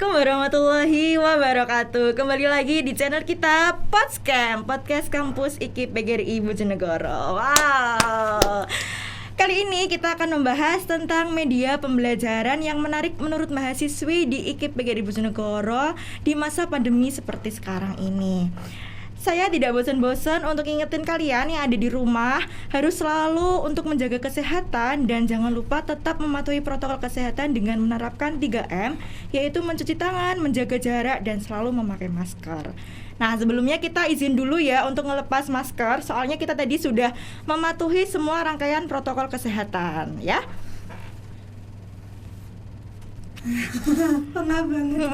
Assalamualaikum warahmatullahi wabarakatuh. Kembali lagi di channel kita Podscam, Podcast Kampus IKIP PGRI Bojonegoro. Wow. Kali ini kita akan membahas tentang media pembelajaran yang menarik menurut mahasiswi di IKIP PGRI Bojonegoro di masa pandemi seperti sekarang ini. Saya tidak bosan-bosan untuk ingetin kalian yang ada di rumah harus selalu untuk menjaga kesehatan dan jangan lupa tetap mematuhi protokol kesehatan dengan menerapkan 3M, yaitu mencuci tangan, menjaga jarak, dan selalu memakai masker. Nah, sebelumnya kita izin dulu ya untuk ngelepas masker, soalnya kita tadi sudah mematuhi semua rangkaian protokol kesehatan ya. Pengah banget.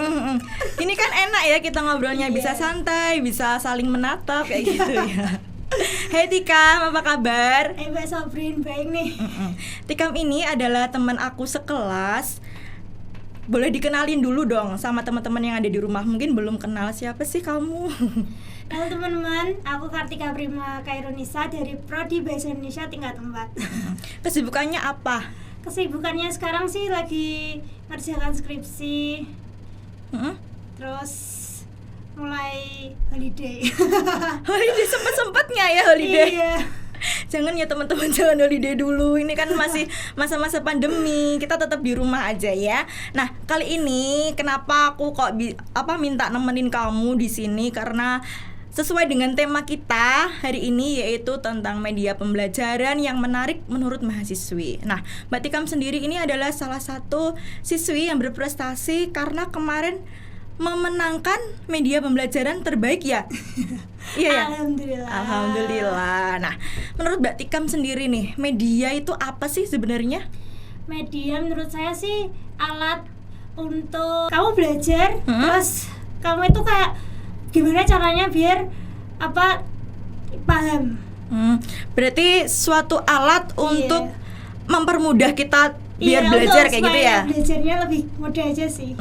Ini kan enak ya kita ngobrolnya, bisa santai, bisa saling menatap kayak gitu ya. Hai Tikam, apa kabar? Mbak Sobrin, baik nih. Tikam ini adalah teman aku sekelas. Boleh dikenalin dulu dong sama teman-teman yang ada di rumah. Mungkin belum kenal, siapa sih kamu? Halo teman-teman, aku Kartika Prima Kairunisa dari Prodi Bahasa Indonesia tingkat 4. Kesibukannya apa? Kesibukannya sekarang sih lagi ngerjakan skripsi. Terus mulai holiday. Holiday sempet-sempetnya ya holiday. Iya. Jangan ya teman-teman, jangan holiday dulu. Ini kan masih masa-masa pandemi. Kita tetap di rumah aja ya. Nah, kali ini kenapa aku kok minta nemenin kamu di sini, karena sesuai dengan tema kita hari ini, yaitu tentang media pembelajaran yang menarik menurut mahasiswi. Nah, Mbak Tikam sendiri ini adalah salah satu siswi yang berprestasi karena kemarin memenangkan media pembelajaran terbaik ya. Iya ya? Alhamdulillah. Nah, menurut Mbak Tikam sendiri nih, media itu apa sih sebenarnya? Media menurut saya sih alat untuk kamu belajar, terus kamu itu kayak gimana caranya biar paham. Berarti suatu alat untuk mempermudah kita biar belajar kayak gitu ya. Belajarnya lebih mudah aja sih.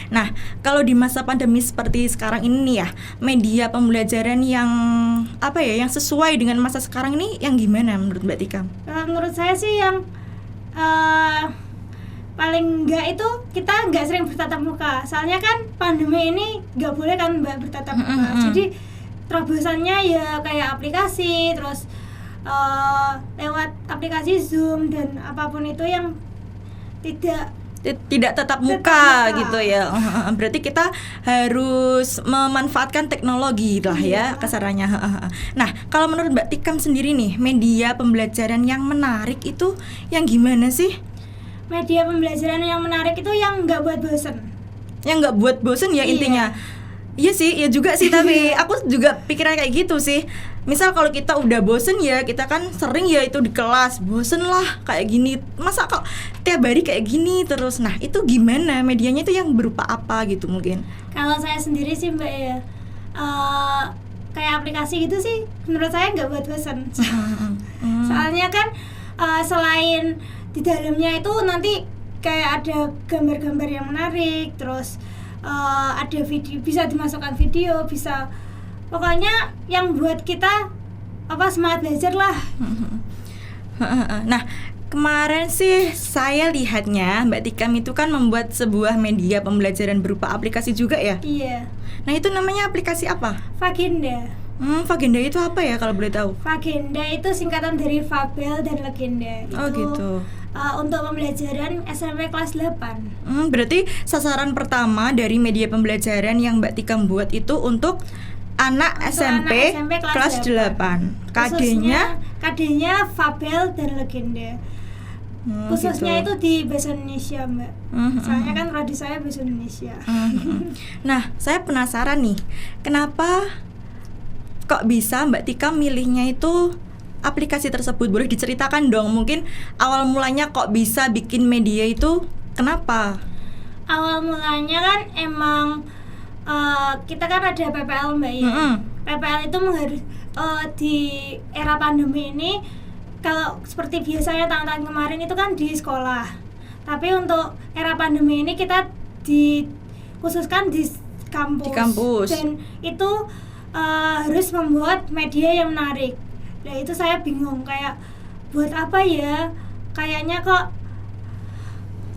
Nah, kalau di masa pandemi seperti sekarang ini nih ya, media pembelajaran yang yang sesuai dengan masa sekarang ini yang gimana menurut Mbak Tikam? Menurut saya sih yang paling enggak itu kita enggak sering bertatap muka. Soalnya kan pandemi ini enggak boleh kan Mbak bertatap muka. Jadi terobosannya ya kayak aplikasi, terus lewat aplikasi Zoom dan apapun itu yang tidak tetap muka gitu ya. Berarti kita harus memanfaatkan teknologi lah ya kasarannya. Nah, kalau menurut Mbak Tikam sendiri nih, media pembelajaran yang menarik itu yang gimana sih? Media pembelajaran yang menarik itu yang nggak buat bosen. Yang nggak buat bosen ya intinya. Iya sih, ya juga sih, tapi aku juga pikiran kayak gitu sih. Misal kalau kita udah bosen ya, kita kan sering ya itu di kelas, bosen lah kayak gini. Masa kok tiap hari kayak gini terus? Nah, itu gimana? Medianya itu yang berupa apa gitu mungkin? Kalau saya sendiri sih Mbak ya, kayak aplikasi gitu sih menurut saya nggak buat bosen. Soalnya kan selain di dalamnya itu nanti kayak ada gambar-gambar yang menarik, terus ada video, bisa dimasukkan video, bisa pokoknya yang buat kita semangat belajar lah. Nah, kemarin sih saya lihatnya Mbak Tikam itu kan membuat sebuah media pembelajaran berupa aplikasi juga ya? Iya. Nah, itu namanya aplikasi apa? Vagenda. Vagenda itu apa ya kalau boleh tahu? Vagenda itu singkatan dari Fabel dan Legenda. Oh gitu. Untuk pembelajaran SMP kelas 8. Berarti sasaran pertama dari media pembelajaran yang Mbak Tikam buat itu untuk anak SMP kelas 8. KD-nya Fabel dan Legenda. Khususnya gitu. itu di bahasa Indonesia Mbak. Soalnya kan prodi saya bahasa Indonesia. Nah, saya penasaran nih, kenapa kok bisa Mbak Tikam milihnya itu aplikasi tersebut? Boleh diceritakan dong, mungkin awal mulanya kok bisa bikin media itu kenapa? Awal mulanya kan emang kita kan ada PPL Mbak ya. PPL itu di era pandemi ini, kalau seperti biasanya tahun-tahun kemarin itu kan di sekolah. Tapi untuk era pandemi ini kita dikhususkan di kampus. Dan itu harus membuat media yang menarik. Nah itu saya bingung, kayak buat apa ya? Kayaknya kok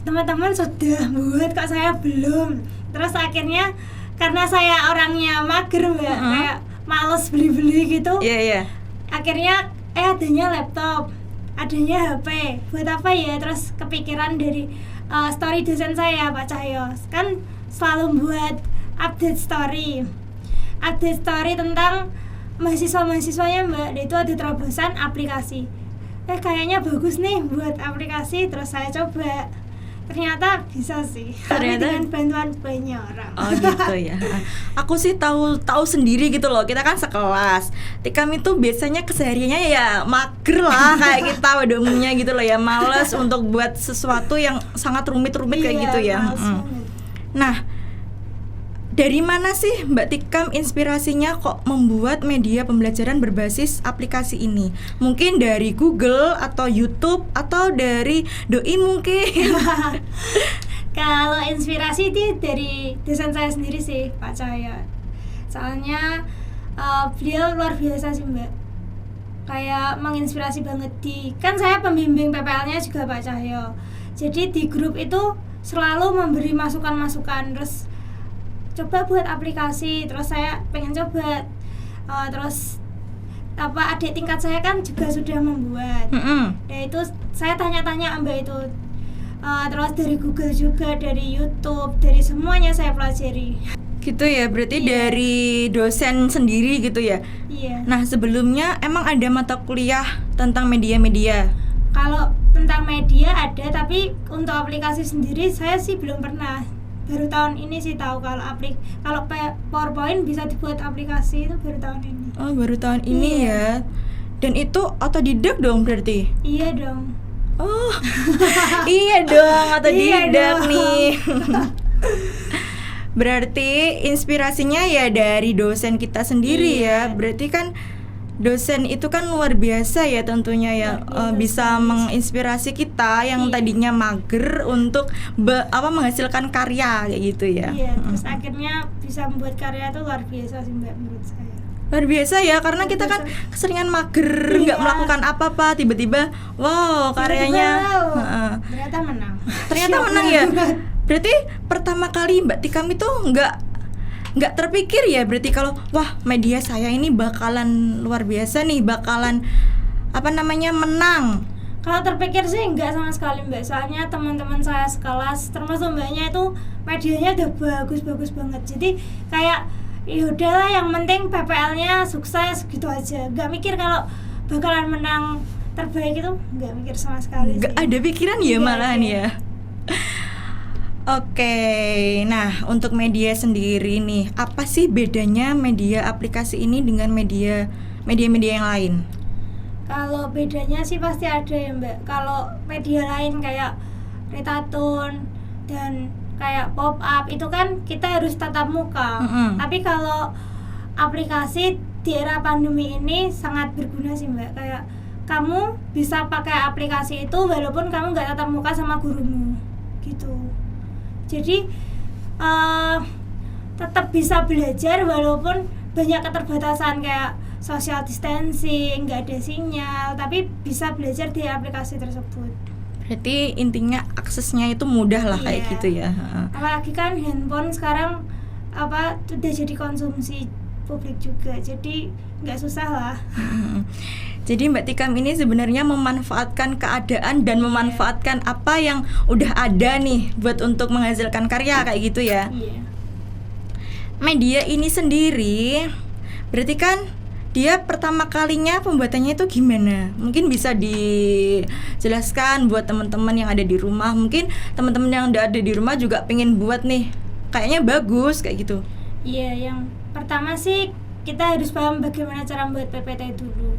teman-teman sudah buat, kok saya belum. Terus akhirnya karena saya orangnya mager Mbak, kayak males beli-beli gitu. Akhirnya adanya laptop, adanya HP. Buat apa ya? Terus kepikiran dari story dosen saya Pak Cahyo. Kan selalu buat update story tentang mahasiswa-mahasiswanya Mbak. Itu ada terobosan aplikasi. Kayaknya bagus nih buat aplikasi. Terus saya coba. Ternyata bisa sih. Dengan bantuan banyak orang. Oh gitu ya. Aku sih tahu sendiri gitu loh. Kita kan sekelas. Kami tuh biasanya kesehariannya ya mager lah kayak kita pada umumnya gitu loh ya. Males untuk buat sesuatu yang sangat rumit-rumit kayak gitu ya. Nah, dari mana sih Mbak Tikam inspirasinya kok membuat media pembelajaran berbasis aplikasi ini? Mungkin dari Google atau YouTube atau dari doi mungkin? Kalau inspirasi itu dari dosen saya sendiri sih, Pak Cahyo. Soalnya beliau luar biasa sih Mbak. Kayak menginspirasi banget kan saya pembimbing PPL-nya juga Pak Cahyo. Jadi di grup itu selalu memberi masukan-masukan, terus coba buat aplikasi, terus saya pengen coba. Terus adik tingkat saya kan juga sudah membuat. Ya itu saya tanya-tanya Mbak itu. Terus dari Google juga, dari YouTube, dari semuanya saya pelajari. Gitu ya, berarti dari dosen sendiri gitu ya? Iya. Nah sebelumnya emang ada mata kuliah tentang media-media? Kalau tentang media ada, tapi untuk aplikasi sendiri saya sih belum pernah. Baru tahun ini sih tahu kalau PowerPoint bisa dibuat aplikasi, itu baru tahun ini. Oh baru tahun ini ya. Dan itu otodidak dong berarti? Iya dong. Oh iya dong, otodidak nih. Berarti inspirasinya ya dari dosen kita sendiri ya. Berarti kan dosen itu kan luar biasa ya tentunya ya, bisa menginspirasi kita yang tadinya mager untuk menghasilkan karya kayak gitu ya. Iya, terus akhirnya bisa membuat karya itu luar biasa sih Mbak menurut saya. Luar biasa ya, karena kita kan keseringan mager, nggak melakukan apa-apa, tiba-tiba wow karyanya ternyata menang ya. Berarti pertama kali Mbak Tikam itu nggak terpikir ya berarti kalau wah media saya ini bakalan luar biasa nih, bakalan menang. Kalau terpikir sih enggak sama sekali Mbak, soalnya teman-teman saya sekelas termasuk Mbaknya itu medianya udah bagus-bagus banget. Jadi kayak yaudahlah yang penting PPL-nya sukses gitu aja, nggak mikir kalau bakalan menang terbaik itu, nggak mikir sama sekali. Nggak ada pikiran ya malahan ya. Oke, nah untuk media sendiri nih, apa sih bedanya media aplikasi ini dengan media yang lain? Kalau bedanya sih pasti ada ya Mbak. Kalau media lain kayak Retatun dan kayak pop up itu kan kita harus tatap muka. Tapi kalau aplikasi di era pandemi ini sangat berguna sih Mbak. Kayak kamu bisa pakai aplikasi itu walaupun kamu nggak tatap muka sama gurumu, gitu. Jadi tetap bisa belajar walaupun banyak keterbatasan kayak social distancing, nggak ada sinyal, tapi bisa belajar di aplikasi tersebut. Berarti intinya aksesnya itu mudah lah kayak gitu ya. Apalagi kan handphone sekarang udah jadi konsumsi publik juga, jadi nggak susah lah. Jadi Mbak Tikam ini sebenarnya memanfaatkan keadaan dan memanfaatkan apa yang udah ada nih buat untuk menghasilkan karya kayak gitu ya. Media ini sendiri berarti kan dia pertama kalinya pembuatannya itu gimana? Mungkin bisa dijelaskan buat teman-teman yang ada di rumah. Mungkin teman-teman yang ada di rumah juga pengen buat nih, kayaknya bagus kayak gitu. Iya, yang pertama sih kita harus paham bagaimana cara membuat PPT dulu.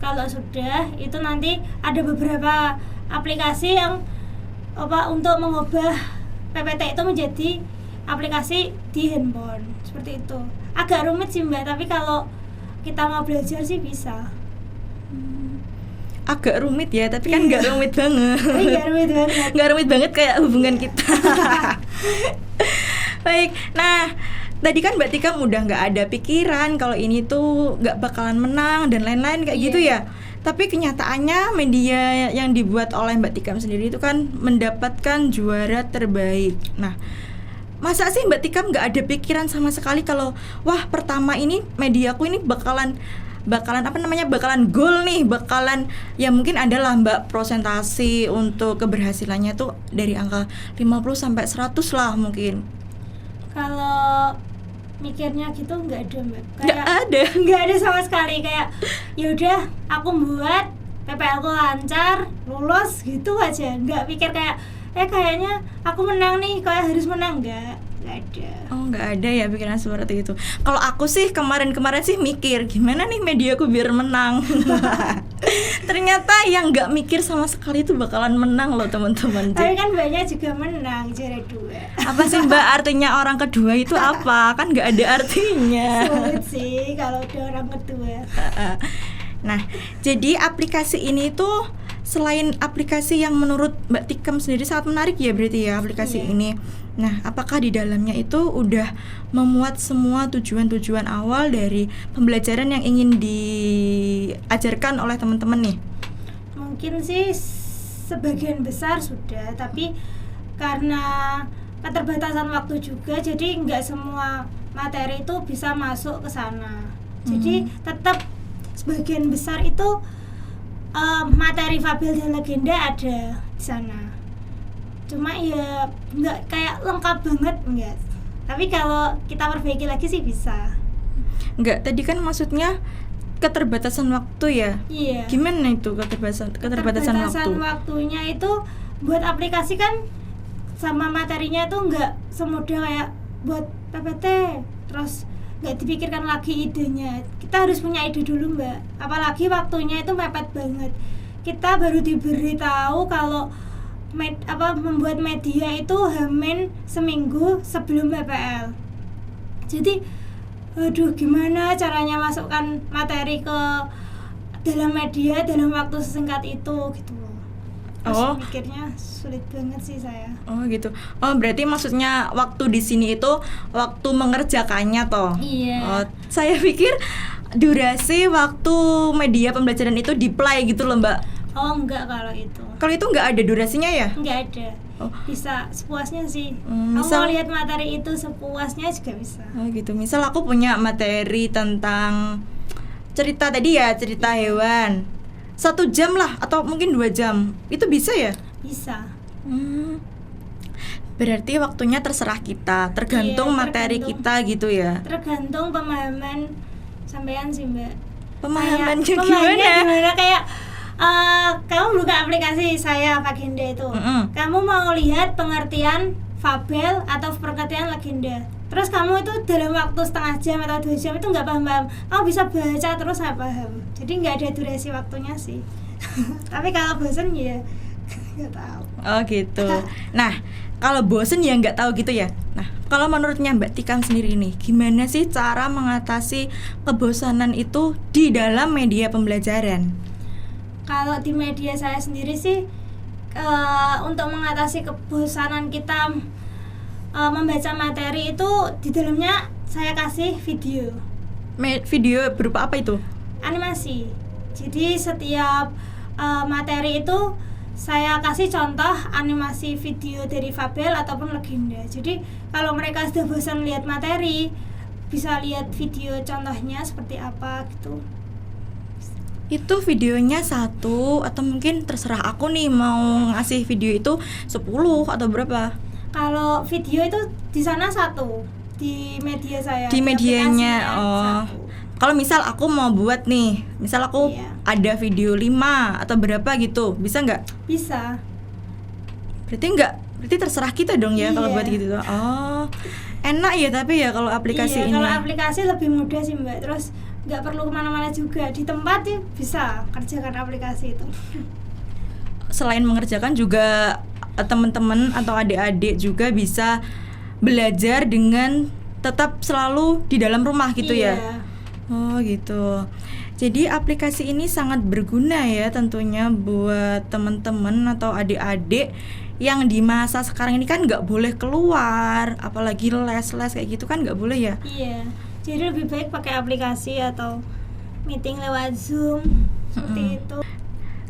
Kalau sudah, itu nanti ada beberapa aplikasi yang untuk mengubah PPT itu menjadi aplikasi di handphone, seperti itu. Agak rumit sih Mbak, tapi kalau kita mau belajar sih bisa. Agak rumit ya, tapi kan nggak rumit banget. Nggak rumit banget kayak hubungan kita. Baik, nah tadi kan Mbak Tikam udah nggak ada pikiran kalau ini tuh nggak bakalan menang dan lain-lain kayak gitu ya. Tapi kenyataannya media yang dibuat oleh Mbak Tikam sendiri itu kan mendapatkan juara terbaik. Nah, masa sih Mbak Tikam nggak ada pikiran sama sekali kalau wah pertama ini mediaku ini bakalan bakalan goal nih, bakalan ya mungkin adalah Mbak prosentasi untuk keberhasilannya tuh dari angka 50 sampai 100 lah mungkin. Kalau mikirnya gitu nggak ada Mbak. Nggak ada sama sekali, kayak ya udah aku buat PPL ku lancar, lulus gitu aja. Nggak pikir kayak kayaknya aku menang nih, kayak harus menang, nggak ada. Oh, nggak ada ya pikiran seperti itu. Kalau aku sih kemarin sih mikir gimana nih mediaku biar menang. Ternyata yang nggak mikir sama sekali itu bakalan menang loh teman-teman. Tapi kan banyak juga menang juara 2. Apa sih Mbak artinya orang kedua itu apa? Kan nggak ada artinya. Sulit sih kalau ada orang kedua. Nah, jadi aplikasi ini tuh selain aplikasi yang menurut Mbak Tikam sendiri sangat menarik ya berarti ya aplikasi ini. Nah, apakah di dalamnya itu udah memuat semua tujuan-tujuan awal dari pembelajaran yang ingin diajarkan oleh teman-teman nih? Mungkin sih sebagian besar sudah, tapi karena keterbatasan waktu juga, jadi nggak semua materi itu bisa masuk ke sana. Jadi tetap sebagian besar itu materi fabel dan legenda ada di sana. Cuma ya nggak kayak lengkap banget, enggak. Tapi kalau kita perbaiki lagi sih bisa. Enggak, tadi kan maksudnya keterbatasan waktu ya? Iya. Gimana itu keterbatasan waktu? Waktunya itu buat aplikasi kan sama materinya itu nggak semudah kayak buat PPT, terus nggak dipikirkan lagi idenya. Kita harus punya ide dulu Mbak, apalagi waktunya itu mepet banget. Kita baru diberitahu kalau membuat media itu hamin seminggu sebelum PPL. Jadi aduh gimana caranya masukkan materi ke dalam media dalam waktu sesingkat itu gitu. Terus mikirnya sulit banget sih saya. Oh gitu. Oh berarti maksudnya waktu di sini itu waktu mengerjakannya toh? Iya. Oh, saya pikir durasi waktu media pembelajaran itu di-play gitu loh Mbak. Oh enggak kalau itu. Kalau itu enggak ada durasinya ya? Enggak ada. Oh. Bisa sepuasnya sih. Misal, mau lihat materi itu sepuasnya juga bisa. Oh gitu. Misal aku punya materi tentang cerita tadi ya, cerita hewan. 1 jam lah atau mungkin 2 jam. Itu bisa ya? Bisa. Berarti waktunya terserah kita, tergantung materi kita gitu ya. Tergantung pemahaman sampean sih, Mbak. Pemahamannya gimana? Kayak kamu buka aplikasi saya Fagenda itu. Kamu mau lihat pengertian fabel atau pengertian legenda. Terus kamu itu dalam waktu setengah jam atau 2 jam itu nggak paham. Kamu bisa baca terus saya paham. Jadi nggak ada durasi waktunya sih. Tapi kalau bosan ya nggak tahu. Oh gitu. Nah, kalau bosen ya nggak tahu gitu ya. Nah, kalau menurutnya Mbak Tikam sendiri nih, gimana sih cara mengatasi kebosanan itu di dalam media pembelajaran? Kalau di media saya sendiri sih untuk mengatasi kebosanan kita membaca materi itu di dalamnya saya kasih video. Video berupa apa itu? Animasi. Jadi setiap materi itu saya kasih contoh animasi video dari fabel ataupun legenda. Jadi kalau mereka sudah bosan lihat materi, bisa lihat video contohnya seperti apa gitu. Itu videonya 1 atau mungkin terserah aku nih mau ngasih video itu 10 atau berapa? Kalau video itu di sana 1 di media saya. Di medianya. Kalau misal aku mau buat nih, misal aku ada video 5 atau berapa gitu, bisa nggak? Bisa. Berarti terserah kita dong ya kalau buat gitu. Oh, enak ya tapi ya kalau aplikasi ini. Kalau aplikasi lebih mudah sih Mbak. Terus nggak perlu kemana-mana juga, di tempat sih bisa kerjakan aplikasi itu. Selain mengerjakan juga teman-teman atau adik-adik juga bisa belajar dengan tetap selalu di dalam rumah gitu ya. Oh gitu. Jadi aplikasi ini sangat berguna ya tentunya buat teman-teman atau adik-adik yang di masa sekarang ini kan nggak boleh keluar, apalagi les-les kayak gitu kan nggak boleh ya. Iya. Jadi lebih baik pakai aplikasi atau meeting lewat Zoom seperti itu.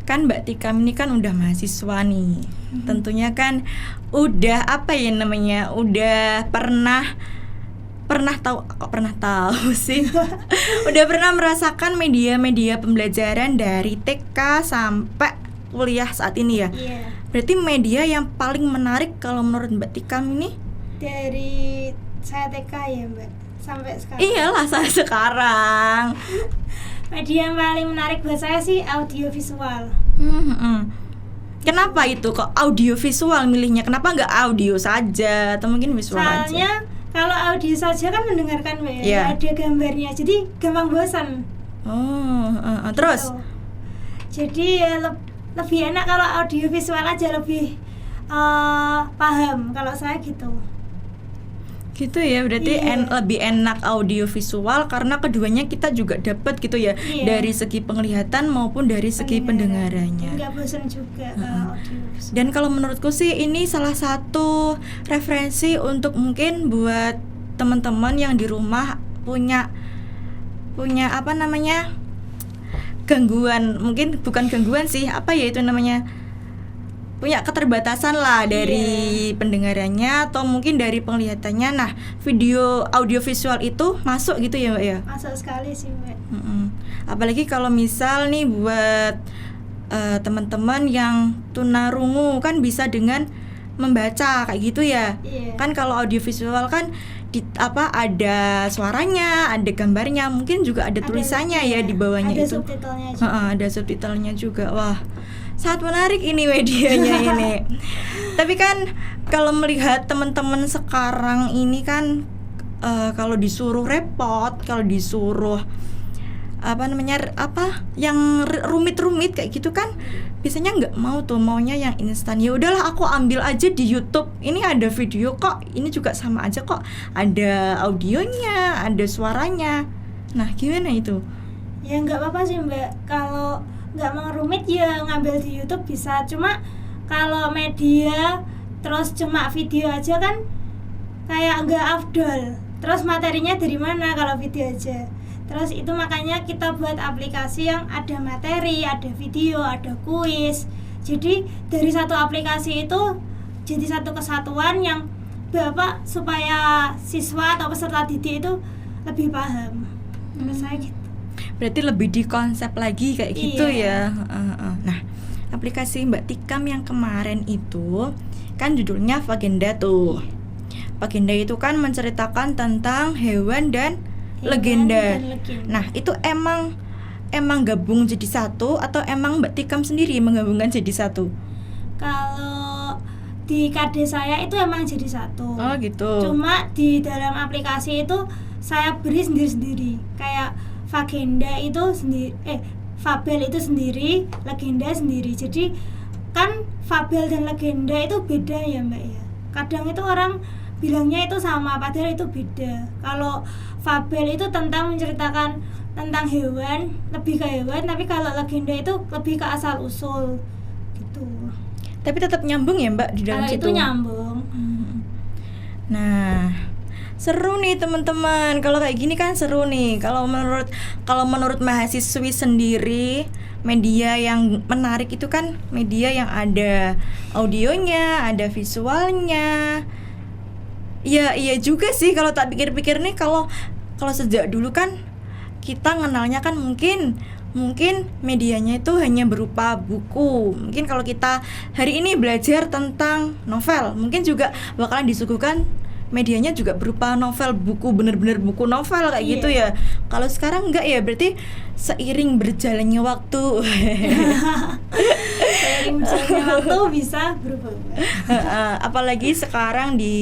kan Mbak Tikam ini kan udah mahasiswa nih. Tentunya kan udah udah pernah tahu sih. Udah pernah merasakan media-media pembelajaran dari TK sampai kuliah saat ini ya. Iya. Berarti media yang paling menarik kalau menurut Mbak Tikam ini Dari saya TK ya Mbak sampai sekarang. iyalah saya sekarang. Media yang paling menarik buat saya sih audiovisual. Kenapa itu kok audiovisual milihnya? Kenapa nggak audio saja atau mungkin visual aja? Soalnya kalau audio saja kan mendengarkan Mbak ya, Iya. ada gambarnya, jadi gampang bosan. Terus Gitu. Jadi ya lebih enak kalau audiovisual aja, lebih paham kalau saya gitu. gitu ya, berarti Iya. lebih enak audiovisual karena keduanya kita juga dapat gitu ya, Iya. dari segi penglihatan maupun dari segi pendengarannya. Nggak bosan juga kalau audiovisual. Dan kalau menurutku sih ini salah satu referensi untuk mungkin buat teman-teman yang di rumah punya gangguan, mungkin bukan gangguan sih, punya keterbatasan lah dari pendengarannya atau mungkin dari penglihatannya. Nah, audiovisual itu masuk gitu ya Mbak ya. Masuk sekali sih Mbak. Apalagi kalau misal nih buat teman-teman yang tunarungu kan bisa dengan membaca kayak gitu ya. Iya. Kan kalau audiovisual kan ada suaranya, ada gambarnya, mungkin juga ada tulisannya ya di bawahnya ada itu. subtitlenya juga. Ada subtitlenya juga. Wah, sangat menarik ini medianya ini. Tapi kan kalau melihat teman-teman sekarang ini kan kalau disuruh repot, kalau disuruh yang rumit-rumit kayak gitu kan biasanya nggak mau tuh, maunya yang instan. Ya udahlah aku ambil aja di YouTube, ini ada video kok, ini juga sama aja kok, ada audionya, ada suaranya. Nah gimana itu? Ya nggak apa-apa sih Mbak, kalau nggak mau rumit ya ngambil di YouTube bisa. Cuma kalau media terus cuma video aja kan kayak nggak afdol. Terus materinya dari mana kalau video aja? Terus itu makanya kita buat aplikasi yang ada materi, ada video, ada kuis. Jadi dari satu aplikasi itu jadi satu kesatuan yang Bapak supaya siswa atau peserta didik itu lebih paham. Menurut saya gitu. Berarti lebih dikonsep lagi kayak gitu Iya. ya. Nah, aplikasi Mbak Tikam yang kemarin itu kan judulnya Vagenda tuh. Vagenda itu kan menceritakan tentang hewan dan legenda. Nah, itu emang gabung jadi satu atau emang Mbak Tikam sendiri menggabungkan jadi satu? Kalau di KD saya itu emang jadi satu. Oh, gitu. Cuma di dalam aplikasi itu saya beri sendiri-sendiri. Kayak Vagenda itu sendiri, Fabel itu sendiri, legenda sendiri. Jadi kan Fabel dan legenda itu beda ya Mbak ya. Kadang itu orang bilangnya itu sama padahal itu beda. Kalau Fabel itu menceritakan tentang hewan, lebih ke hewan, tapi kalau legenda itu lebih ke asal usul gitu. Tapi tetap nyambung ya Mbak di dalam Kalau situ. itu nyambung. Nah, seru nih teman-teman. Kalau kayak gini kan seru nih. Kalau menurut mahasiswi sendiri, media yang menarik itu kan media yang ada audionya, ada visualnya. Ya iya juga sih kalau tak pikir-pikir nih, kalau sejak dulu kan kita kenalnya kan mungkin medianya itu hanya berupa buku. Mungkin kalau kita hari ini belajar tentang novel, mungkin juga bakalan disuguhkan medianya juga berupa novel, buku, bener-bener buku novel kayak gitu ya. Kalau sekarang enggak ya, berarti seiring berjalannya waktu Seiring berjalannya waktu bisa berubah. apalagi sekarang di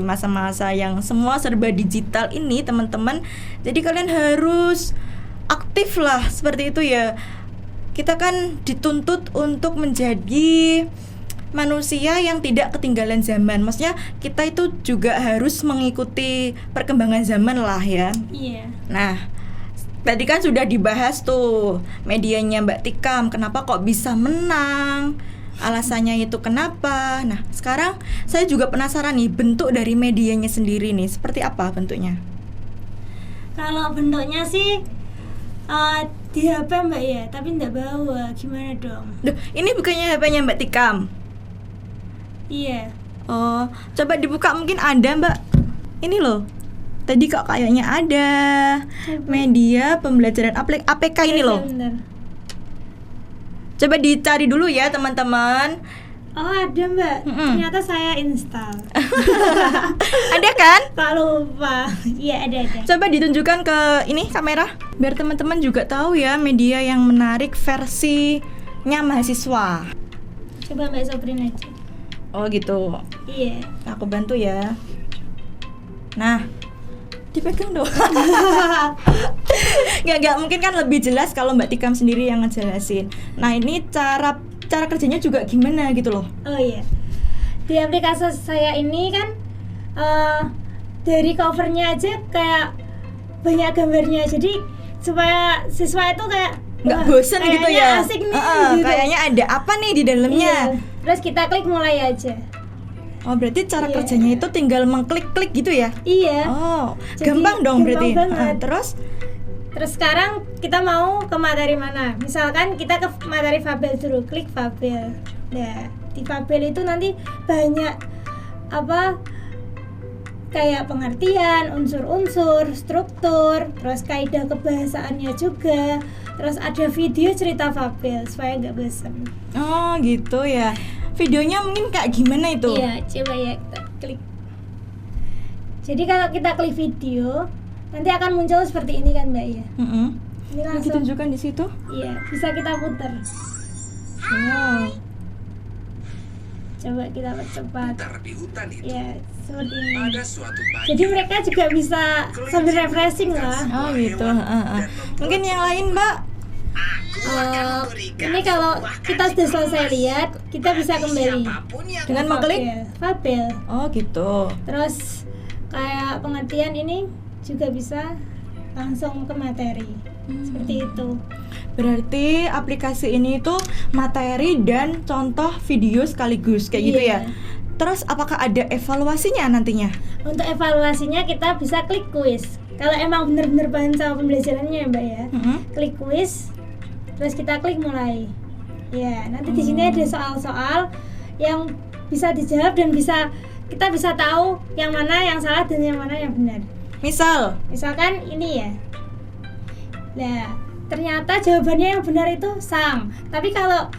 masa-masa yang semua serba digital ini teman-teman. Jadi kalian harus aktif lah seperti itu ya. Kita kan dituntut untuk menjadi manusia yang tidak ketinggalan zaman. Maksudnya kita itu juga harus mengikuti perkembangan zaman lah ya. Iya. Nah, tadi kan sudah dibahas tuh medianya Mbak Tikam, kenapa kok bisa menang, alasannya itu kenapa. Nah, sekarang saya juga penasaran nih, bentuk dari medianya sendiri nih seperti apa bentuknya? Kalau bentuknya sih Di HP Mbak ya, tapi nggak bawa. Gimana dong? Duh, ini bukannya HP-nya Mbak Tikam? Iya. Oh, coba dibuka, mungkin ada Mbak. Ini loh. Tadi kok kayaknya ada. Media pembelajaran APK ini loh. Bener. Coba dicari dulu ya teman-teman. Oh ada Mbak, ternyata saya install. Ada kan? Pak lupa. Iya ada. Coba ditunjukkan ke ini kamera, biar teman-teman juga tahu ya media yang menarik versinya mahasiswa. Coba Mbak Sobrin aja. Oh gitu. Iya. Aku bantu ya. Nah, dipegang dong. Nggak mungkin kan lebih jelas kalau Mbak Tikam sendiri yang ngejelasin. Nah ini cara kerjanya juga gimana gitu loh. Oh iya. Di aplikasi saya ini kan dari covernya aja kayak banyak gambarnya. Jadi supaya siswa itu kayak nggak bosen gitu ya. Asik nih, gitu. Kayaknya ada apa nih di dalamnya. Iya. Terus kita klik mulai aja. Oh berarti cara kerjanya itu tinggal mengklik-klik gitu ya? Iya. Oh Jadi, gampang dong berarti. Terus sekarang kita mau ke materi mana? Misalkan kita ke materi Fabel dulu, klik Fabel. Nah di Fabel itu nanti banyak kayak pengertian, unsur-unsur, struktur, terus kaidah kebahasaannya juga, terus ada video cerita Fabel supaya nggak bosan. Oh gitu ya. Videonya mungkin kayak gimana itu? Iya, coba ya kita klik. Jadi kalau kita klik video, nanti akan muncul seperti ini kan Mbak ya. Ini langsung ditunjukkan di situ. Iya, bisa kita putar. Wow. Coba kita percepat. Di hutan itu. Ya, seperti ini. Ada suatu pagi. Jadi mereka juga bisa sambil refreshing lah. Oh gitu. Mungkin yang lain Mbak? Ini kalau kita sudah selesai lihat, kita bisa kembali Dengan mengklik Fabel. Oh gitu. Terus kayak pengertian ini juga bisa langsung ke materi. Seperti itu. Berarti aplikasi ini tuh materi dan contoh video sekaligus kayak gitu ya. Terus apakah ada evaluasinya nantinya? Untuk evaluasinya kita bisa klik kuis. Kalau emang benar-benar paham sama pembelajarannya ya Mbak ya. Klik kuis. Terus kita klik mulai. Ya, nanti di sini ada soal-soal yang bisa dijawab dan kita bisa tahu yang mana yang salah dan yang mana yang benar. Misalkan ini ya. Nah, ternyata jawabannya yang benar itu sang. Tapi kalau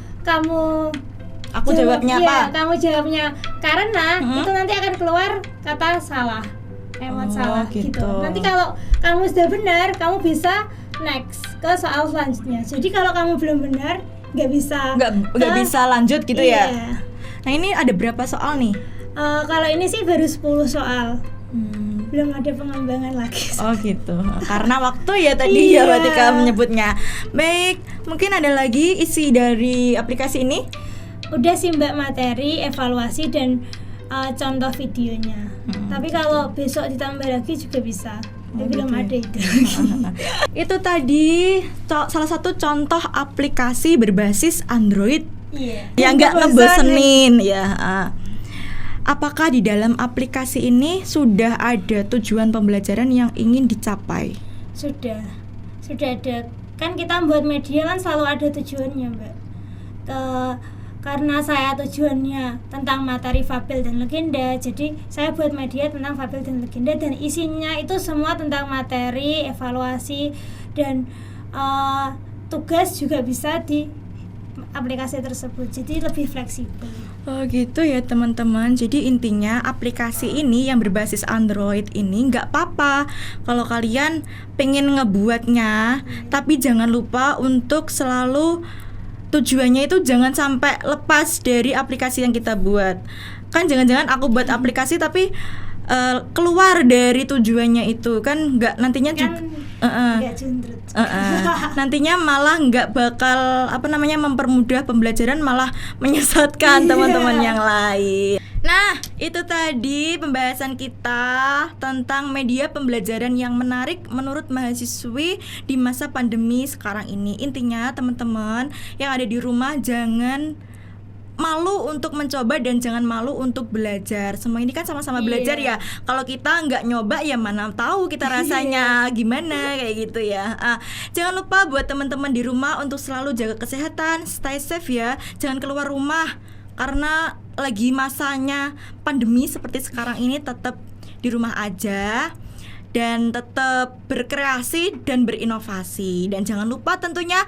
aku jawabnya apa? Kamu jawabnya karena itu nanti akan keluar kata salah. Emot salah gitu. Nanti kalau kamu sudah benar, kamu bisa next ke soal selanjutnya. Jadi kalau kamu belum benar, nggak bisa lanjut gitu ya. Nah ini ada berapa soal nih? Kalau ini sih baru 10 soal. Belum ada pengembangan lagi. Oh gitu. Karena waktu ya tadi ya Mbak Tika menyebutnya. Baik, mungkin ada lagi isi dari aplikasi ini? Udah sih Mbak, materi, evaluasi dan contoh videonya. Tapi kalau besok ditambah lagi juga bisa. Tapi belum ada itu. Itu tadi salah satu contoh aplikasi berbasis Android yang nggak ngebosenin ya. Apakah di dalam aplikasi ini sudah ada tujuan pembelajaran yang ingin dicapai? Sudah ada. Kan kita buat media kan selalu ada tujuannya Mbak. Karena saya tujuannya tentang materi Fabel dan Legenda, jadi saya buat media tentang Fabel dan Legenda dan isinya itu semua tentang materi, evaluasi dan tugas juga bisa di aplikasi tersebut. Jadi lebih fleksibel. Oh gitu ya teman-teman. Jadi intinya aplikasi ini yang berbasis Android ini nggak apa-apa kalau kalian pengen ngebuatnya, tapi jangan lupa untuk selalu tujuannya itu jangan sampai lepas dari aplikasi yang kita buat. Kan jangan-jangan aku buat aplikasi tapi keluar dari tujuannya itu kan nggak nantinya nggak jundrut. Nantinya malah nggak bakal mempermudah pembelajaran, malah menyesatkan teman-teman yang lain. Nah, itu tadi pembahasan kita tentang media pembelajaran yang menarik menurut mahasiswi di masa pandemi sekarang ini. Intinya teman-teman yang ada di rumah jangan malu untuk mencoba dan jangan malu untuk belajar. Semua ini kan sama-sama belajar ya. Kalau kita nggak nyoba ya mana tahu kita rasanya gimana kayak gitu ya. Jangan lupa buat teman-teman di rumah untuk selalu jaga kesehatan, stay safe ya. Jangan keluar rumah karena lagi masanya pandemi seperti sekarang ini, tetap di rumah aja dan tetap berkreasi dan berinovasi. Dan jangan lupa tentunya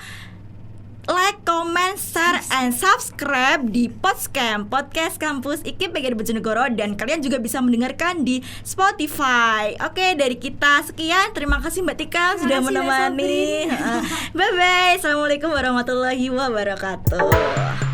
like, comment, share, and subscribe di Podscam, Podcast Kampus IKIP PGRI Bojonegoro. Dan kalian juga bisa mendengarkan di Spotify. Oke, dari kita sekian. Terima kasih Mbak Tika sudah menemani. Bye-bye. Assalamualaikum warahmatullahi wabarakatuh.